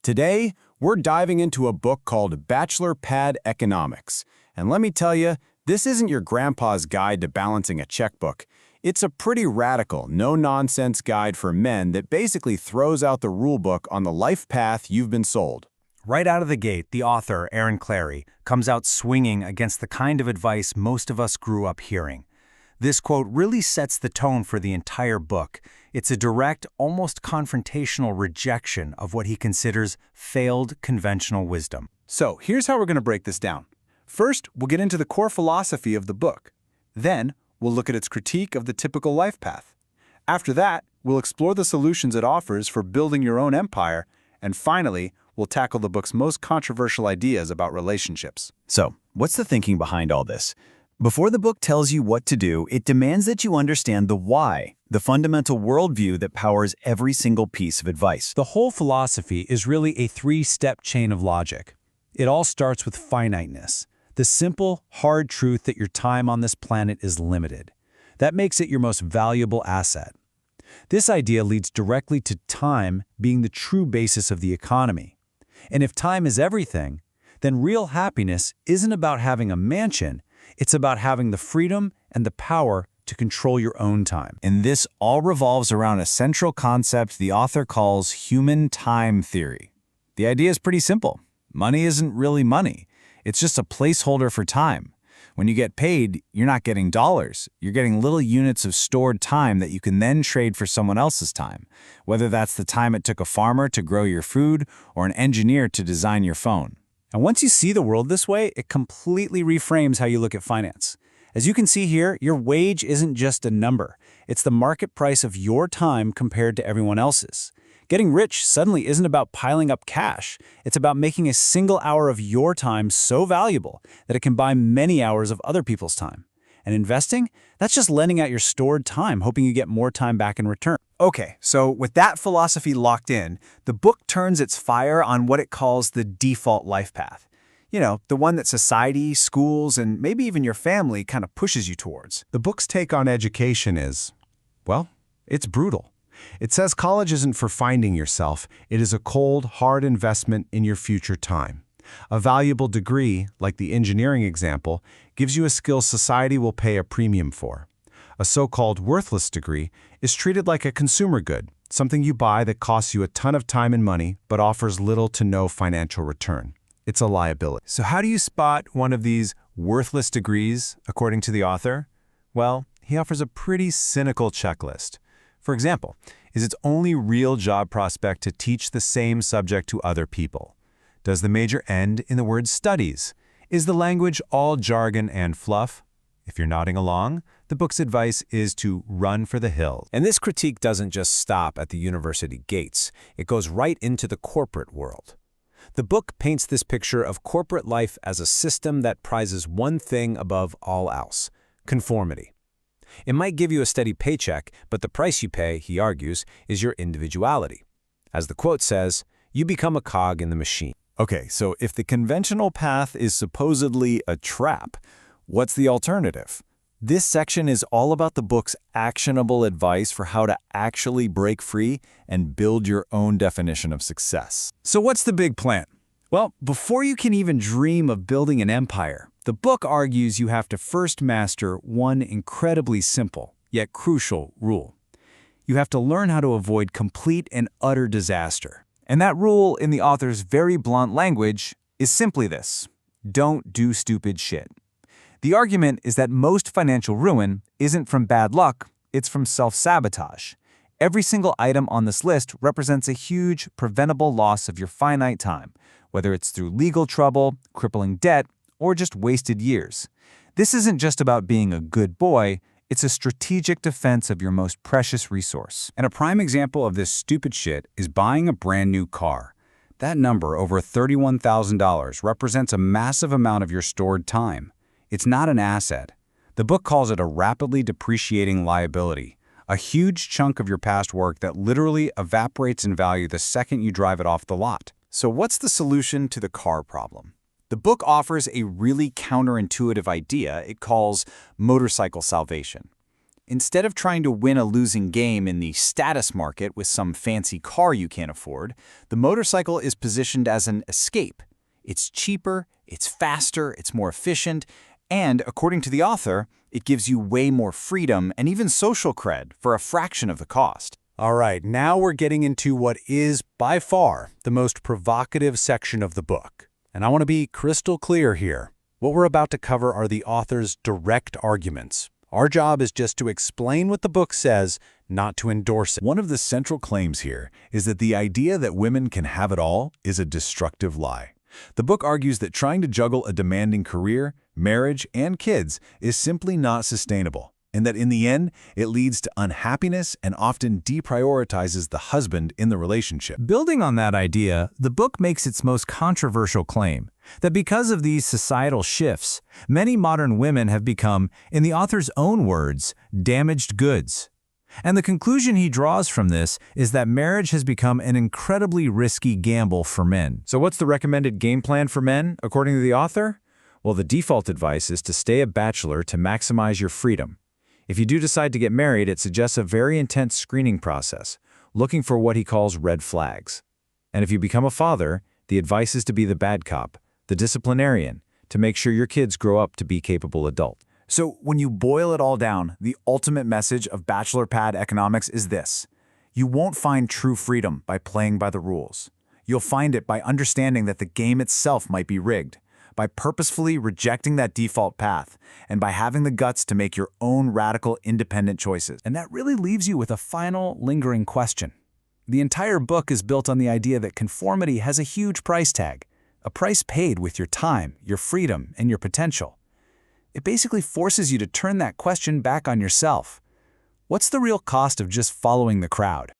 Today, we're diving into a book called Bachelor Pad Economics. And let me tell you, this isn't your grandpa's guide to balancing a checkbook. It's a pretty radical, no-nonsense guide for men that basically throws out the rulebook on the life path you've been sold. Right out of the gate, the author, Clarey, comes out swinging against the kind of advice most of us grew up hearing. This quote really sets the tone for the entire book. It's a direct, almost confrontational rejection of what he considers failed conventional wisdom. So here's how we're going to break this down. First, we'll get into the core philosophy of the book. Then, we'll look at its critique of the typical life path. After that, we'll explore the solutions it offers for building your own empire. And finally, we'll tackle the book's most controversial ideas about relationships. So, what's the thinking behind all this? Before the book tells you what to do, it demands that you understand the why, the fundamental worldview that powers every single piece of advice. The whole philosophy is really a three-step chain of logic. It all starts with finiteness, the simple, hard truth that your time on this planet is limited. That makes it your most valuable asset. This idea leads directly to time being the true basis of the economy. And if time is everything, then real happiness isn't about having a mansion, it's about having the freedom and the power to control your own time. And this all revolves around a central concept the author calls human time theory. The idea is pretty simple. Money isn't really money. It's just a placeholder for time. When you get paid, you're not getting dollars. You're getting little units of stored time that you can then trade for someone else's time, whether that's the time it took a farmer to grow your food or an engineer to design your phone. And once you see the world this way, it completely reframes how you look at finance. As you can see here, your wage isn't just a number. It's the market price of your time compared to everyone else's. Getting rich suddenly isn't about piling up cash. It's about making a single hour of your time so valuable that it can buy many hours of other people's time. And investing? That's just lending out your stored time, hoping you get more time back in return. Okay, so with that philosophy locked in, the book turns its fire on what it calls the default life path. You know, the one that society, schools, and maybe even your family kind of pushes you towards. The book's take on education is, well, it's brutal. It says college isn't for finding yourself. It is a cold, hard investment in your future time. A valuable degree, like the engineering example, gives you a skill society will pay a premium for. A so-called worthless degree is treated like a consumer good, something you buy that costs you a ton of time and money but offers little to no financial return. It's a liability. So how do you spot one of these worthless degrees, according to the author? Well, he offers a pretty cynical checklist. For example, is its only real job prospect to teach the same subject to other people? Does the major end in the word studies? Is the language all jargon and fluff? If you're nodding along, the book's advice is to run for the hills. And this critique doesn't just stop at the university gates. It goes right into the corporate world. The book paints this picture of corporate life as a system that prizes one thing above all else: conformity. It might give you a steady paycheck, but the price you pay, he argues, is your individuality. As the quote says, you become a cog in the machine. Okay, so if the conventional path is supposedly a trap, what's the alternative? This section is all about the book's actionable advice for how to actually break free and build your own definition of success. So what's the big plan? Well, before you can even dream of building an empire, the book argues you have to first master one incredibly simple, yet crucial rule. You have to learn how to avoid complete and utter disaster. And that rule, in the author's very blunt language, is simply this: don't do stupid shit. The argument is that most financial ruin isn't from bad luck, it's from self-sabotage. Every single item on this list represents a huge, preventable loss of your finite time, whether it's through legal trouble, crippling debt, or just wasted years. This isn't just about being a good boy, it's a strategic defense of your most precious resource. And a prime example of this stupid shit is buying a brand new car. That number, over $31,000, represents a massive amount of your stored time. It's not an asset. The book calls it a rapidly depreciating liability, a huge chunk of your past work that literally evaporates in value the second you drive it off the lot. So what's the solution to the car problem? The book offers a really counterintuitive idea it calls motorcycle salvation. Instead of trying to win a losing game in the status market with some fancy car you can't afford, the motorcycle is positioned as an escape. It's cheaper, it's faster, it's more efficient, and, according to the author, it gives you way more freedom and even social cred for a fraction of the cost. All right, now we're getting into what is, by far, the most provocative section of the book. And I want to be crystal clear here. What we're about to cover are the author's direct arguments. Our job is just to explain what the book says, not to endorse it. One of the central claims here is that the idea that women can have it all is a destructive lie. The book argues that trying to juggle a demanding career, marriage, and kids is simply not sustainable, and that in the end, it leads to unhappiness and often deprioritizes the husband in the relationship. Building on that idea, the book makes its most controversial claim, that because of these societal shifts, many modern women have become, in the author's own words, damaged goods. And the conclusion he draws from this is that marriage has become an incredibly risky gamble for men. So what's the recommended game plan for men, according to the author? Well, the default advice is to stay a bachelor to maximize your freedom. If you do decide to get married, it suggests a very intense screening process, looking for what he calls red flags. And if you become a father, the advice is to be the bad cop, the disciplinarian, to make sure your kids grow up to be capable adults. So when you boil it all down, the ultimate message of Bachelor Pad economics is this: you won't find true freedom by playing by the rules. You'll find it by understanding that the game itself might be rigged, by purposefully rejecting that default path, and by having the guts to make your own radical, independent choices. And that really leaves you with a final, lingering question. The entire book is built on the idea that conformity has a huge price tag, a price paid with your time, your freedom, and your potential. It basically forces you to turn that question back on yourself. What's the real cost of just following the crowd?